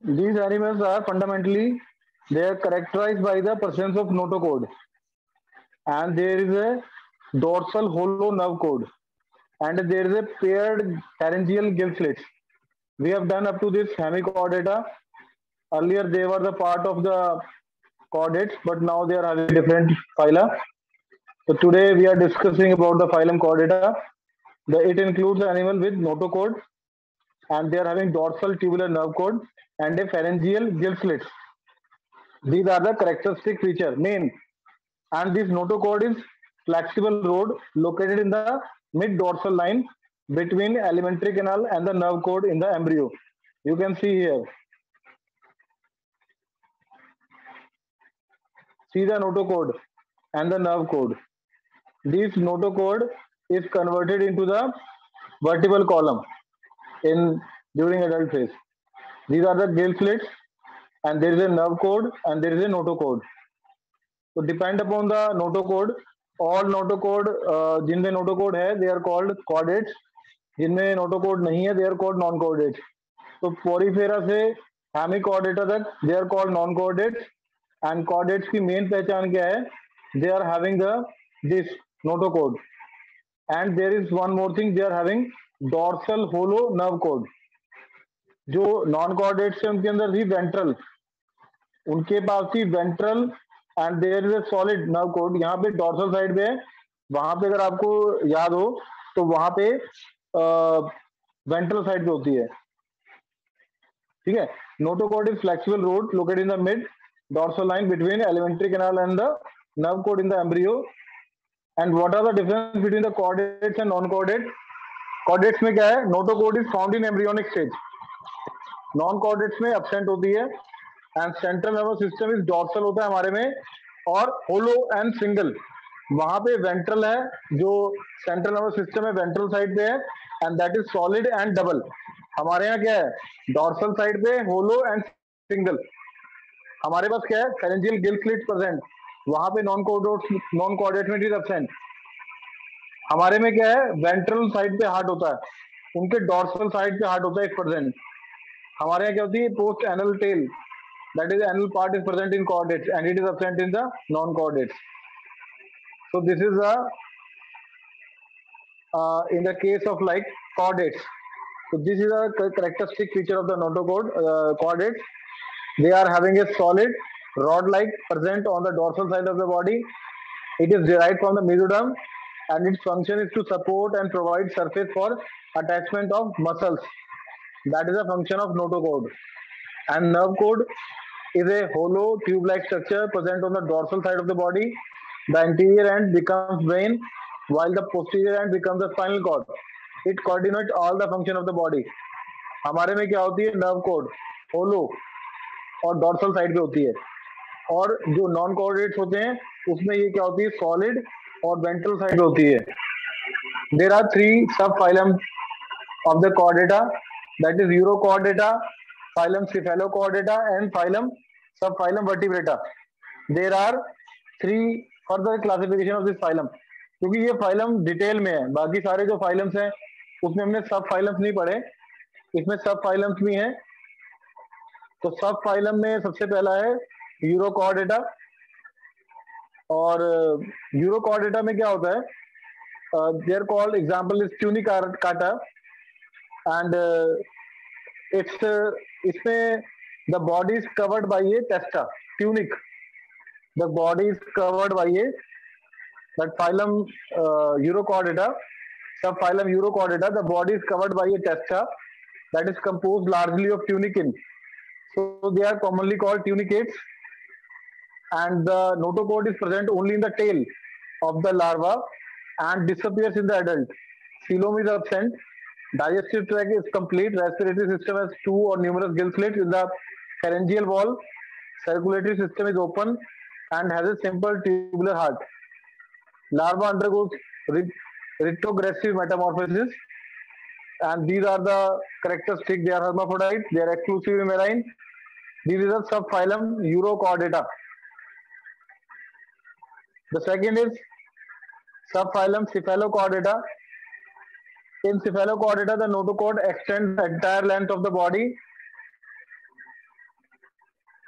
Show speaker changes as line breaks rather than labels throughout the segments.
These animals are fundamentally they are characterized by the presence of notochord, and there is a dorsal hollow nerve cord, and there is a paired pharyngeal gill slits. We have done up to this hemichordata. Earlier they were the part of the chordates, but now they are having different phyla. So today we are discussing about the phylum Chordata. It includes animal with notochord, and they are having dorsal tubular nerve cord and a pharyngeal gill slits. These are the characteristic feature main. And this notochord is flexible rod located in the mid dorsal line between alimentary canal and the nerve cord in the embryo. You can see here. See the notochord and the nerve cord. This notochord is converted into the vertebral column in during adult phase. These are the gill slits, and there is a nerve cord and there is a notochord. So depend upon the notochord, all notochord जिनमें notochord है they are called chordates, जिनमें notochord नहीं है they are called non chordates. तो Porifera से Hemichordata तक they are called non chordates, and chordates की main पहचान क्या है? They are having the this notochord, and there is one more thing, they are having dorsal hollow nerve cord. जो non chordates है उनके अंदर थी वेंट्रल, उनके पास थी ventral, and there is a solid nerve cord. यहाँ पे डॉर्सल साइड पे है, वहां पे अगर आपको याद हो तो वहां पे वेंट्रल साइड पे होती है. ठीक है. Notochord is flexible rod located in the mid dorsal line between alimentary canal and the nerve cord in the embryo. And what are the difference between the chordates and non chordate? Chordates में क्या है? Notochord is found in embryonic stage, non chordates में absent होती है. And central nervous system is dorsal होता है हमारे में, और होलो एंड सिंगल. वहां पे वेंट्रल है, जो सेंट्रल नर्वस सिस्टम है वेंट्रल साइड पे है, and that is solid and double. हमारे यहाँ क्या है? डॉर्सल साइड पे होलो एंड सिंगल. हमारे पास क्या है? फेरेंजियल गिल स्लिट प्रेजेंट, वहां पे नॉन कॉर्डेट में इज एब्सेंट. हमारे में क्या है? वेंट्रल साइड पे हार्ट होता है, उनके डॉर्सल साइड पे हार्ट होता है 1%. हमारे यहाँ क्या होती है? Post anal tail, that is anal part is present in chordates and it is absent in the non-chordates. So this is a in the case of like chordates. So this is a characteristic feature of the notochord chordates. They are having a solid rod-like present on the dorsal side of the body. It is derived from the mesoderm, and its function is to support and provide surface for attachment of muscles. That is a function of notochord. And nerve cord is a hollow tube-like structure present on the dorsal side of the body. The anterior end becomes brain, while the posterior end becomes the spinal cord. It coordinates all the function of the body. हमारे में क्या होती है? Nerve code होलो और dorsal side पे होती है, और जो नॉन कोऑर्डिनेट्स होते हैं उसमें ये क्या होती है? सॉलिड और वेंट्रल साइड पे होती है. देयर आर 3 सब phylum of the chordata, that is Urochordata, phylum Cephalochordata, and phylum subphylum Vertebrata. There are 3 further classification of this phylum. क्योंकि ये फाइलम डिटेल में है, बाकी सारे जो फाइलम्स हैं उसमें हमने सब फाइलम्स नहीं पढ़े, इसमें सब फाइलम्स भी हैं. तो सब फाइलम में सबसे पहला है यूरोकॉर्डेटा. और यूरोकॉर्डेटा में क्या होता है? There called example is Tunicata, and इसमें the body is covered by a testa, tunic. The body is covered by a that phylum Urochordata, subphylum Urochordata. The body is covered by a testa that is composed largely of tunicin. So they are commonly called tunicates. And the notochord is present only in the tail of the larva and disappears in the adult. Coelom is absent. Digestive tract is complete. Respiratory system has 2 or numerous gill slits in the pharyngeal wall. Circulatory system is open and has a simple tubular heart. Larva undergoes retrogressive metamorphosis, and these are the characteristics. They are hermaphrodite. They are exclusively marine. This is a subphylum Urochordata. The second is subphylum Cephalochordata. In Cephalochordata, the notochord extends the entire length of the body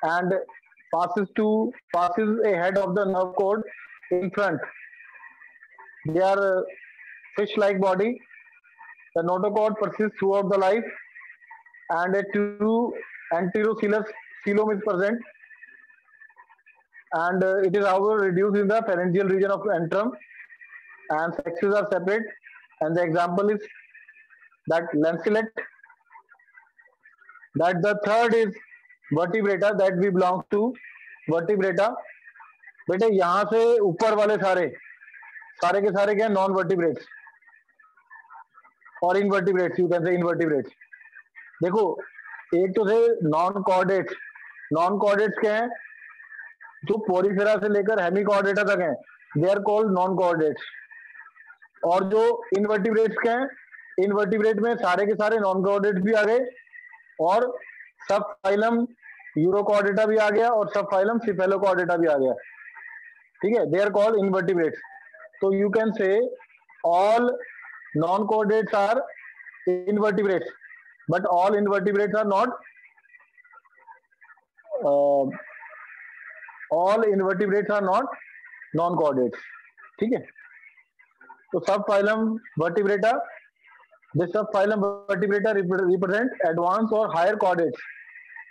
and passes ahead of the nerve cord in front. They are fish-like body. The notochord persists throughout the life, and a true anterocoelous coelom is present, and it is however reduced in the pharyngeal region of antrum, and sexes are separate. And the example is that lancelet. That the third is vertebrata that we belong to. Vertebrata, बेटे यहाँ से ऊपर वाले सारे सारे के सारे क्या नॉन वर्टिब्रेट्स और इनवर्टिब्रेट्स, यू कैन से इनवर्टिब्रेट्स. देखो एक तो थे नॉन कॉर्डेट्स. नॉन कॉर्डेट्स क्या है? जो पोरीफेरा से लेकर हेमिकॉर्डेटा तक हैं, they are called non chordates. और जो इनवर्टिब्रेट्स क्या है? इनवर्टिब्रेट में सारे के सारे नॉन कॉर्डेट्स भी आ गए और सब फाइलम यूरोकॉर्डेटा भी आ गया और सब फाइलम सिफेलोकॉर्डेटा भी आ गया. ठीक है, दे आर कॉल्ड इनवर्टिब्रेट्स. तो you can say all non chordates are invertebrates, but all invertebrates are not. All invertebrates are not non-chordates. ठीक है. तो subphylum vertebrata, this subphylum vertebrata represent advanced or higher chordates,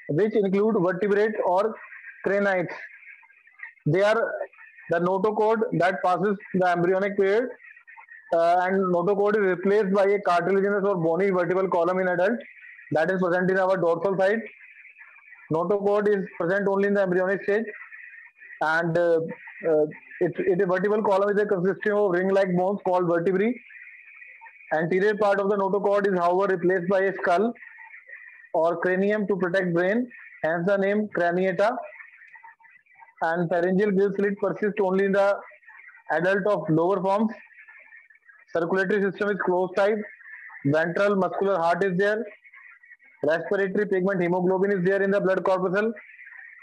which include vertebrate or cranites. They are the notochord that passes the embryonic period, and notochord is replaced by a cartilaginous or bony vertebral column in adult that is present in our dorsal side. Notochord is present only in the embryonic stage, and its vertebral column is consisting of ring-like bones called vertebrae. Anterior part of the notochord is however replaced by a skull or cranium to protect brain, hence the name craniata. And pharyngeal gill slit persists only in the adult of lower forms. Circulatory system is closed type. Ventral muscular heart is there. Respiratory pigment hemoglobin is there in the blood corpuscle.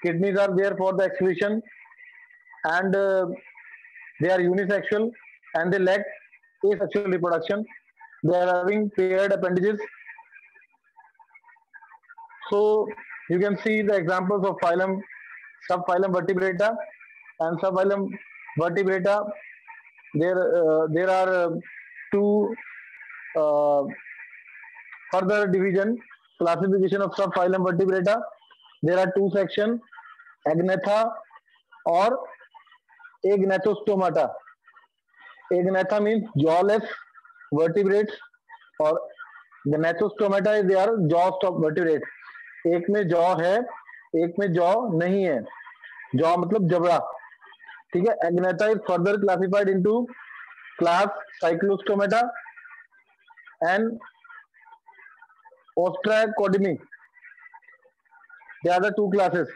Kidneys are there for the excretion, and they are unisexual, and they lack asexual reproduction. They are having paired appendages. So you can see the examples of phylum, subphylum vertebrata and subphylum vertebrata. There are two further division classification of subphylum vertebrata. There are two sections, agnatha or agnathostomata. Agnatha means jawless vertebrates और gnathostomata is they are jaw stop vertebrates. एक में jaw है, एक में jaw नहीं है. Jaw मतलब जबड़ा. ठीक है. Agnatha is further classified into class cyclostomata and ostracodymi. They are the two classes,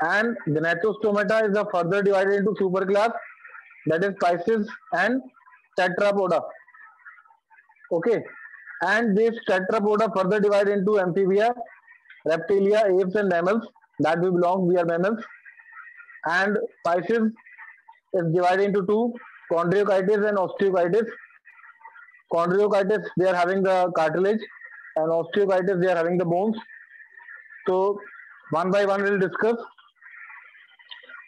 and gnathostomata is the further divided into superclass, that is Pisces and Tetrapoda. Okay, and this Tetrapoda further divided into amphibia, reptilia, apes and mammals. That we belong, we are mammals. And Pisces is divided into two, chondriocytes and osteocytes. Chondriocytes, they are having the cartilage, and osteocytes, they are having the bones. So one by one we'll discuss.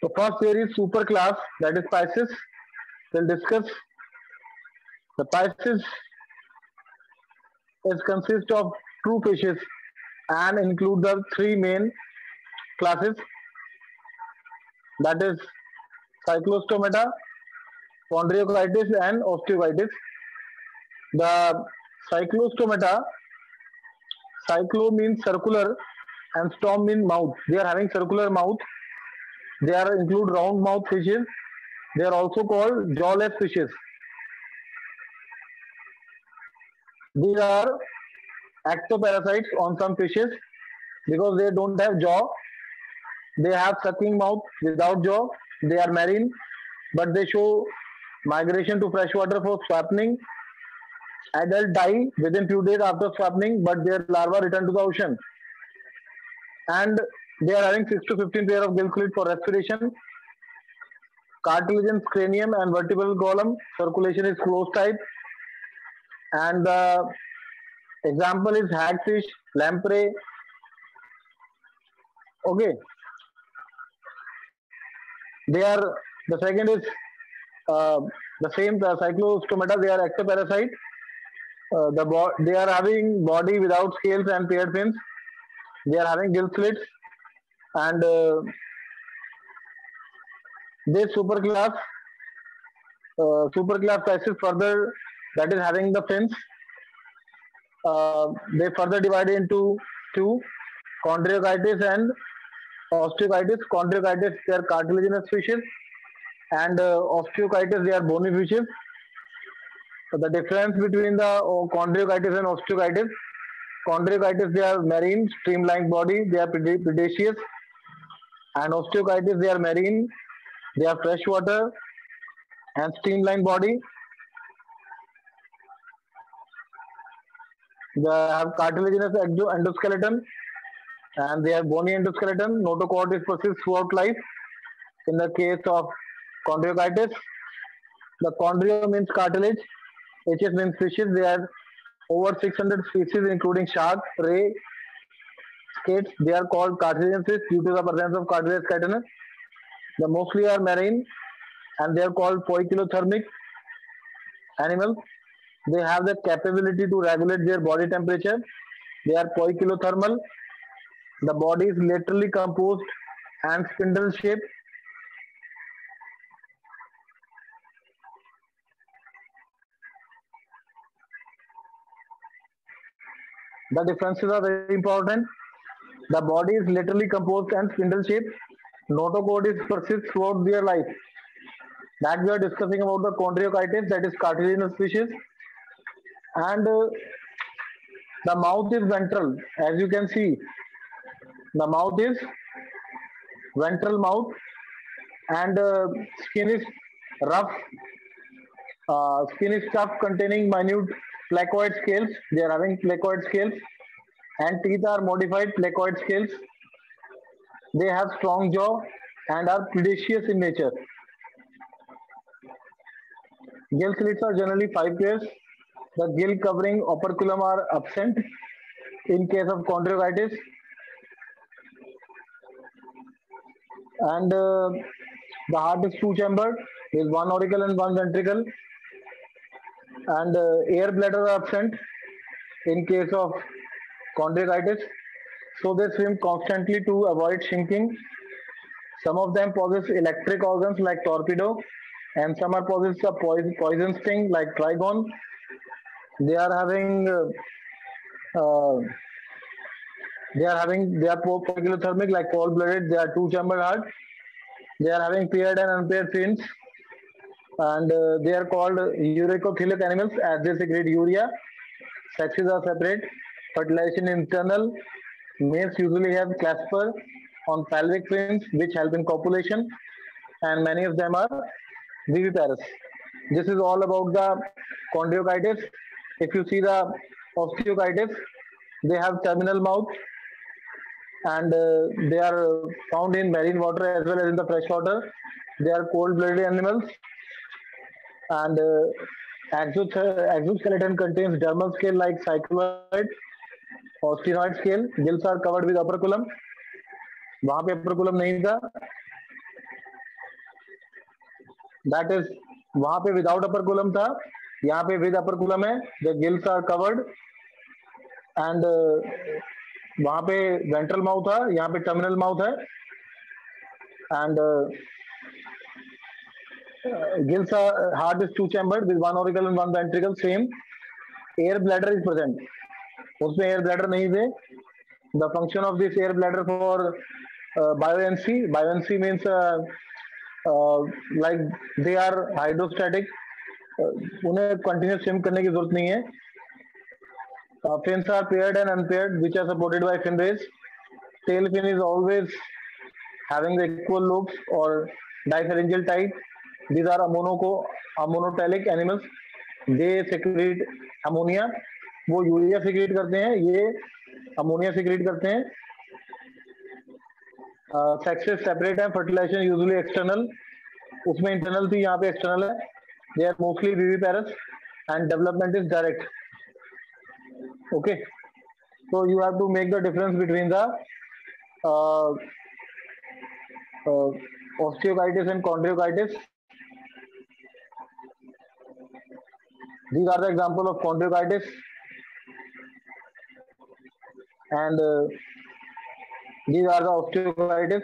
So first there is superclass, that is Pisces. We'll discuss. The Pisces is consist of two fishes and include the three main classes, that is cyclostomata, chondriocytes and osteocytes. The cyclostomata, cyclo means circular and stom means mouth. They are having circular mouth. They are include round mouth fishes. They are also called jawless fishes. These are ectoparasites on some fishes because they don't have jaw. They have sucking mouth without jaw. They are marine, but they show migration to freshwater for swapping. Adults die within few days after swapping, but their larvae return to the ocean. And they are having 6 to 15 pair of gill slit for respiration. Cartilaginous cranium and vertebral column. Circulation is closed type. And the example is hagfish, lamprey. Okay. They are the second is uh, the same cyclostomata. They are ectoparasite. They are having body without scales and paired fins. They are having gill slits, and this superclass crisis further, that is having the fins. They further divide into two: chondriochytes and osteocytes. Chondriochytes, they are cartilaginous fishes, and osteocytes, they are bony fishes. So the difference between the chondriochytes and osteocytes: chondriochytes, they are marine, streamlined body, they are predaceous, and osteocytes, they are marine, they are freshwater and streamlined body. They have cartilaginous endoskeleton, and they have bony endoskeleton. Notochord is persists throughout life. In the case of chondriochytes, the chondrio means cartilage, HS means fishes. They are over 600 species, including shark, ray, skates. They are called cartilaginous fish due to the presence of cartilage chitin. The mostly are marine, and they are called poikilothermic animals. They have the capability to regulate their body temperature. They are poikilothermal. The body is laterally composed and spindle shaped. The differences are very important. The body is laterally composed and spindle shaped. Notochord is persists throughout their life. That we are discussing about the chondriochytes, that is cartilaginous species, and the mouth is ventral. As you can see, the mouth is ventral mouth, and skin is rough. Skin is tough, containing minute placoid scales. They are having placoid scales, and teeth are modified placoid scales. They have strong jaw and are predaceous in nature. Gill slits are generally five pairs. The gill covering operculum are absent in case of chondriochytes, and the heart is two-chambered with one auricle and one ventricle, and air bladder are absent in case of chondriochytes. So they swim constantly to avoid sinking. Some of them possess electric organs like torpedo, and some are possess a poison sting like trigon. They are having uh, they are poikilothermic like cold-blooded. They are two-chambered heart. They are having paired and unpaired fins, and they are called urecophilic animals as they secrete urea. Sexes are separate. Fertilization internal. Males usually have clasper on pelvic fins, which help in copulation, and many of them are viviparous. This is all about the chondriochytes. If you see the osteocytes, they have terminal mouth, and they are found in marine water as well as in the fresh water. They are cold-blooded animals, and exoskeleton contains dermal scale like cycloid or sphenoid scale. Gills are covered with operculum. वहां पे operculum नहीं था. That is, वहां पे without operculum था. यहाँ पे with operculum है. The gills are covered, and वहां पे वेंट्रल माउथ था, यहाँ पे टर्मिनल माउथ है, and gills are heart is two chambered with one auricle and one ventricle. Same. Air bladder is present. उसमें air bladder नहीं थे. The function of this air bladder for buoyancy. Buoyancy means like they are hydrostatic. उन्हें continuous swim करने की जरूरत नहीं है. Fins are paired and unpaired, which are supported by fin rays. Tail fin is always having the equal lobes or dipharyngeal type. These are ammonotelic animals. They secrete ammonia. वो urea secrete करते हैं, ये ammonia secrete करते हैं. Sexes separate हैं. Fertilization usually external. उसमें internal थी, यहाँ पे external है. They are mostly viviparous and development is direct. Okay, so you have to make the difference between the uh, uh, osteoitis and chondriitis. These are the example of chondriitis, and these are the osteoitis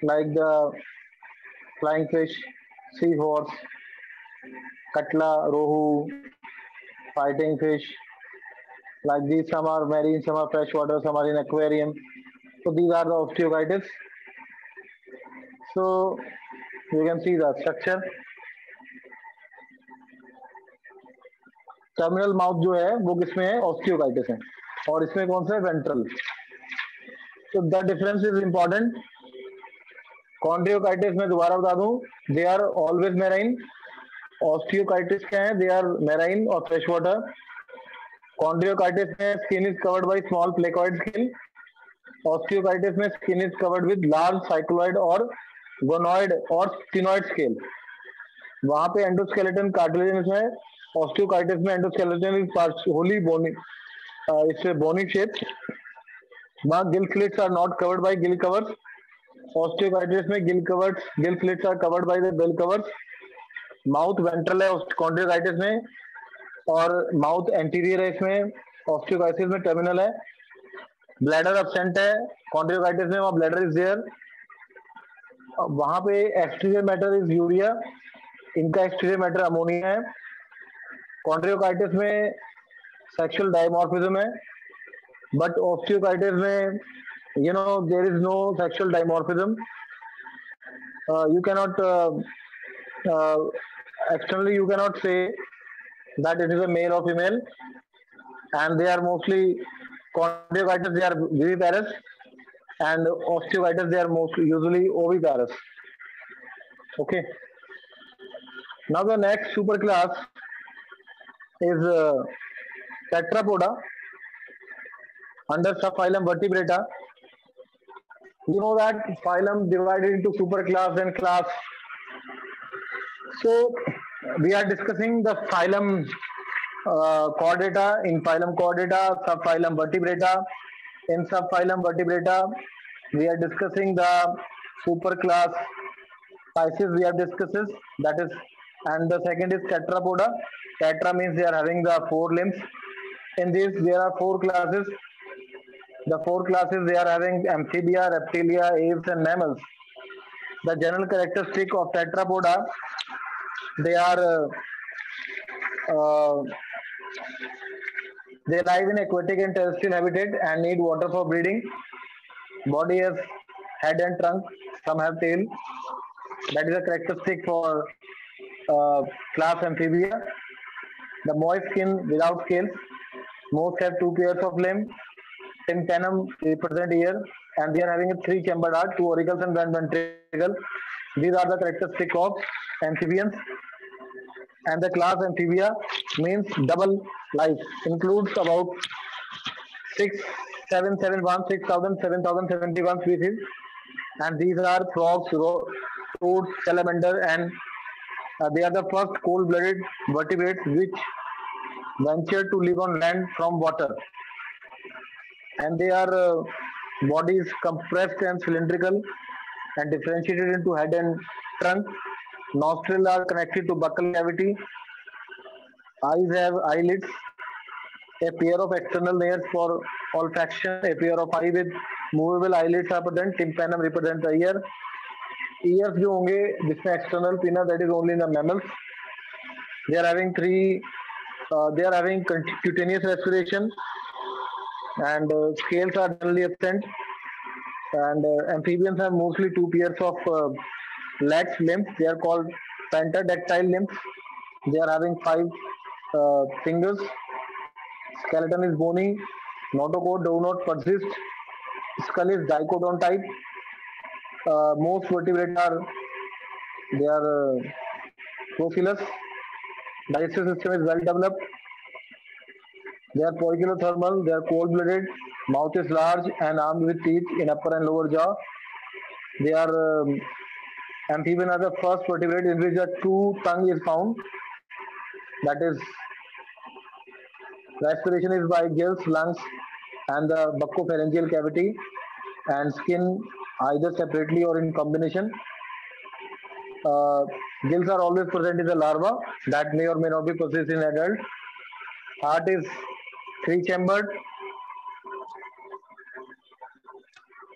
like the flying fish, seahorse, katla, rohu, fighting fish. Like these, some are marine, some are freshwater, some are in aquarium. So these are the osteoitis. So you can see the structure. Terminal mouth जो है वो किसमें है, ऑस्टियोकाइटिस है, और इसमें कौन सा है, वेंट्रल. तो the difference is important. Chondrichthyes में दोबारा बता दूं, they are always marine. Osteichthyes क्या है, दे आर मेराइन और फ्रेश वाटर. कॉन्ड्रियोकाइटिस में skin is covered by small placoid skin. Osteichthyes में skin is covered with large cycloid और गोनॉइड और स्टिनॉइड स्केल. वहां पे एंडोस्केलेटन कार्टिलेजिनस है. ऑस्टियोकाइटिस में endoskeleton is wholly bony, it's bony shape. वहां gill slits are not covered by gill covers. Osteichthyes में gill slits are covered by the gill covers. Mouth ventral है Chondrichthyes में, और mouth anterior है इसमें. ऑस्टियोकाइटिस में टर्मिनल है. ब्लैडर एब्सेंट है कॉन्ड्रियोकाइटिस में, वहां ब्लैडर इज देयर. वहां पे एक्सटीरियर मैटर इज यूरिया, इनका एक्सटीरियर मैटर अमोनिया है. कॉन्ड्रियोकाइटिस में सेक्सुअल डायमॉर्फिज्म है, बट ऑस्टियोकाइटिस में there is no sexual dimorphism. You cannot externally you cannot say that it is a male or female, and they are mostly chondrioclitis, they are viviparous, and osteoitis, they are mostly usually oviparous. Okay. Now the next superclass is tetrapoda under subphylum vertebrata. You know that phylum divided into superclass and class. So we are discussing the phylum Chordata. In phylum Chordata, subphylum vertebrata. In subphylum vertebrata, we are discussing the superclass Pisces. We have discussed that is, and the second is tetrapoda. Tetra means they are having the 4 limbs. In this, there are 4 classes. The 4 classes, they are having amphibia, reptilia, aves, and mammals. The general characteristic of tetrapoda, they are they live in aquatic and terrestrial habitat and need water for breeding. Body has head and trunk. Some have tail. That is a characteristic for class amphibia. The moist skin without scales. Most have 2 pairs of limbs. Tympanum represent ear, and they are having a 3-chambered heart, 2 auricles and 1 ventricle. These are the characteristics of amphibians. And the class amphibia means double life, includes about 771 species, and these are frogs, toads, salamander, and they are the first cold-blooded vertebrates which venture to live on land from water. And they are bodies compressed and cylindrical and differentiated into head and trunk. Nostrils are connected to buccal cavity. Eyes have eyelids. A pair of external layers for olfaction. A pair of eye with movable eyelids are present. Tympanum represents the ear. Ears जो होंगे जिसमें external pinna, that is only in the mammals. They are having cutaneous respiration, and scales are generally absent. And amphibians have mostly 2 pairs of legs, limbs. They are called pentadactyl limbs. They are having 5 fingers. Skeleton is bony. Notochord do not persist. Skull is dichotodon type. Most vertebrates are profilous. Digestive system is well developed. They are poikilothermal. They are cold-blooded. Mouth is large and armed with teeth in upper and lower jaw. They are amphibian are the first vertebrate in which a true tongue is found. That is, respiration is by gills, lungs, and the buccopharyngeal cavity. And skin either separately or in combination. Uh, Gills are always present in the larva that may or may not be possessed in adult. Heart is three chambered.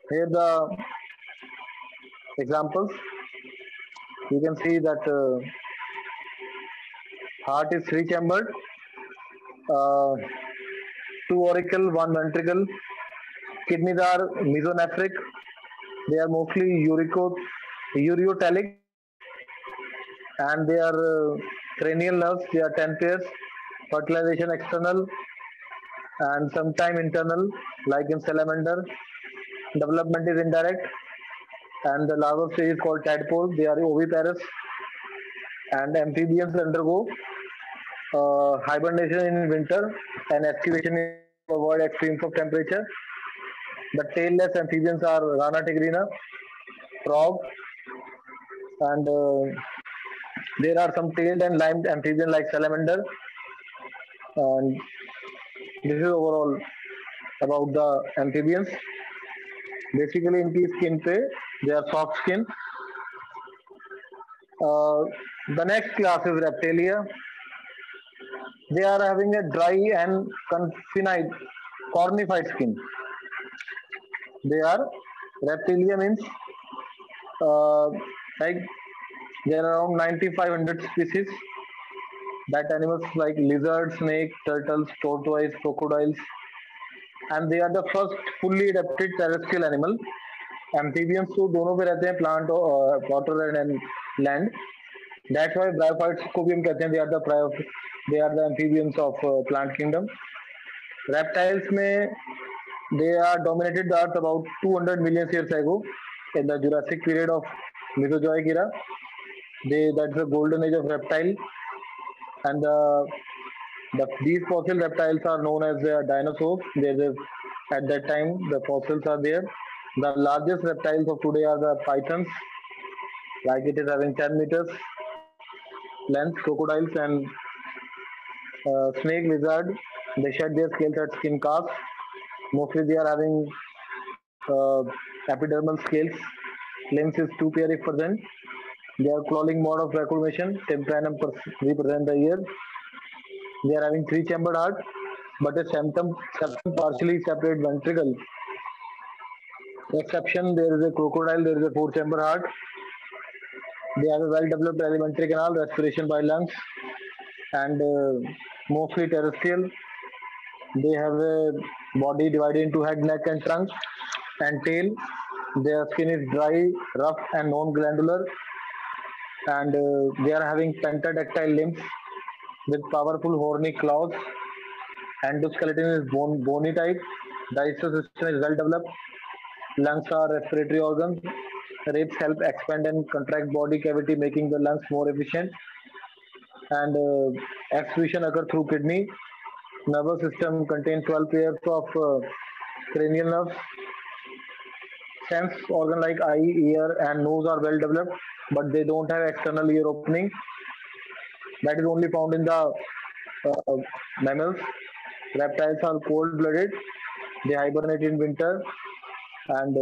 Here the examples. You can see that heart is three chambered. Uh, Two auricle, one ventricle. Kidneys are mesonephric. They are mostly ureotelic, and they are cranial nerves. They are 10 pairs. Fertilization external and sometime internal, like in salamander. Development is indirect, and the larval stage is called tadpole. They are oviparous, and amphibians undergo hibernation in winter and excavation to avoid extremes of temperature. The tailless amphibians are Rana tigrina, frog, and there are some tailed and limed amphibians like salamander. And this is overall about the amphibians. Basically, in case skin prey, they are soft skin. Uh, the next class is reptilia. They are having a dry and confined, cornified skin. They are reptilia means uh, like there are around 9,500 species. That animals like lizards, snake, turtles, tortoise, crocodiles, and they are the first fully adapted terrestrial animal. Amphibians तो दोनों पे रहते हैं, plant water and land. That's why bryophytes को भी हम कहते हैं they are the amphibians of plant kingdom. Reptiles में they are dominated the earth about 200 million years ago in the Jurassic period of Mesozoic era. That's the golden age of reptile, and these fossil reptiles are known as dinosaurs. At that time the fossils are there. The largest reptiles of today are the pythons, like it is having 10 meters length, crocodiles and snake, lizard. They shed their scales at skin casts. Mostly they are having uh, epidermal scales. Limbs is two pair if present. They are crawling mode of locomotion. Tympanum represent the ear. They are having three chambered heart, but a septum partially separate ventricle. Exception, there is a crocodile, there is a four chamber heart. They have a well developed alimentary canal, respiration by lungs, and mostly terrestrial. They have a body divided into head, neck, and trunk and tail. Their skin is dry, rough, and non-glandular, and they are having pentadactyl limbs with powerful horny claws. Endoskeleton is bony type. Digestive system is well developed. Lungs are respiratory organs. Ribs help expand and contract body cavity, making the lungs more efficient. And excretion occur through kidney. Nervous system contains 12 pairs of cranial nerves. Sense organ like eye, ear, and nose are well developed, but they don't have external ear opening. That is only found in the uh, mammals. Reptiles are cold-blooded. They hibernate in winter, and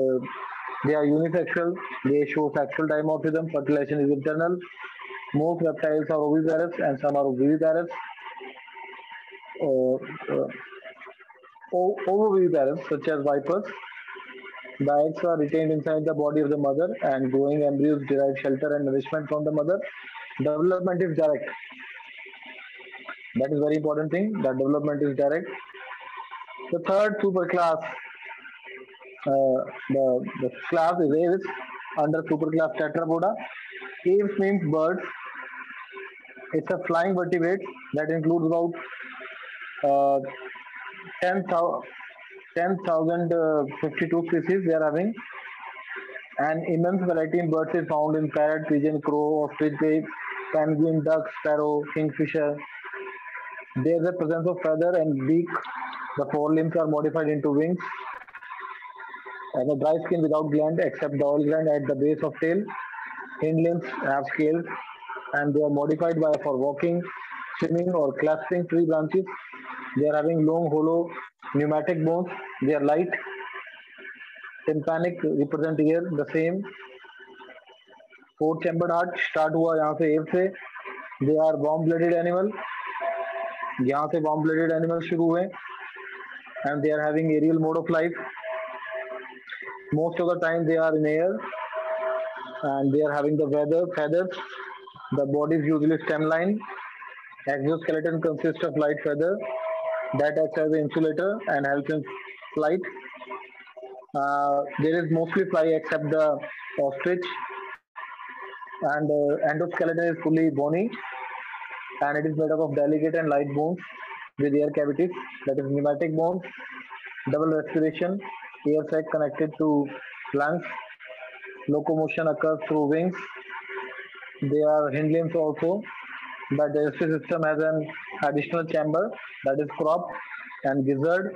they are unisexual. They show sexual dimorphism. Fertilization is internal. Most reptiles are oviparous, and some are viviparous. Uh, uh, Ovoviviparous, such as vipers. The eggs are retained inside the body of the mother, and growing embryos derive shelter and nourishment from the mother. Development is direct. That is very important thing. That development is direct. The third superclass, the class is Aves under superclass Tetrapoda. Aves means birds. It's a flying vertebrate that includes about uh, 10,052 species. They are having an immense variety in birds is found in parrot, pigeon, crow, ostrich, penguin, duck, sparrow, kingfisher. There is a presence of feather and beak. The forelimbs are modified into wings. Have a dry skin without gland except the oil gland at the base of tail. Hind limbs have scales and they are modified by for walking, swimming or clasping tree branches. They are having long, hollow pneumatic bones. They are light. Tympanic represent here the same. Four chambered heart start हुआ यहाँ से एव से. They are warm blooded animal. यहाँ से warm blooded animal शुरू हुए and they are having aerial mode of life. Most of the time they are in air and they are having the feathers. The body is usually stem line. Exoskeleton consists of light feather that acts as an insulator and helps in flight. There is mostly fly except the ostrich, and endoskeleton is fully bony and it is made up of delicate and light bones with air cavities, that is pneumatic bones, double respiration, air sac connected to lungs, locomotion occurs through wings. They are hind limbs also. The digestive system has an additional chamber that is crop and gizzard.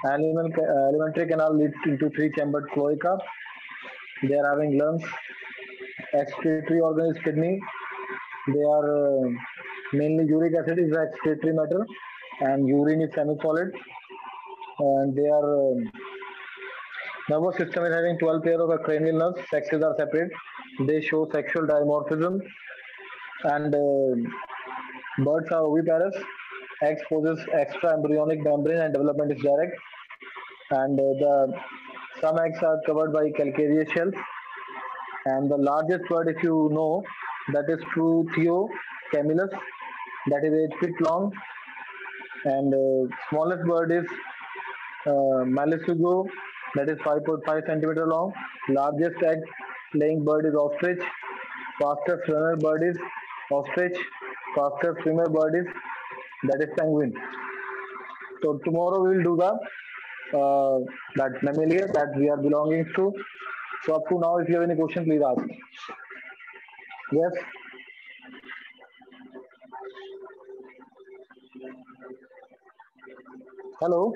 Alimentary canal leads into three chambered cloaca. They are having lungs. Excretory organ is kidney. They are mainly uric acid is the excretory matter and urine is semi-solid. And they are nervous system is having 12 pair of cranial nerves. Sexes are separate. They show sexual dimorphism and birds are oviparous. Eggs possess extra embryonic membrane and development is direct. And the some eggs are covered by calcareous shells. And the largest bird, if you know, that is Truthio camillus, that is 8 feet long. And smallest bird is Malisugo, that is 5.5 centimeter long. Largest egg laying bird is ostrich. Fastest runner bird is ostrich. Fastest swimmer bird is that is penguin. So tomorrow we will do the that mammalia that we are belonging to. So up to now, if you have any question, please ask. Yes. Hello.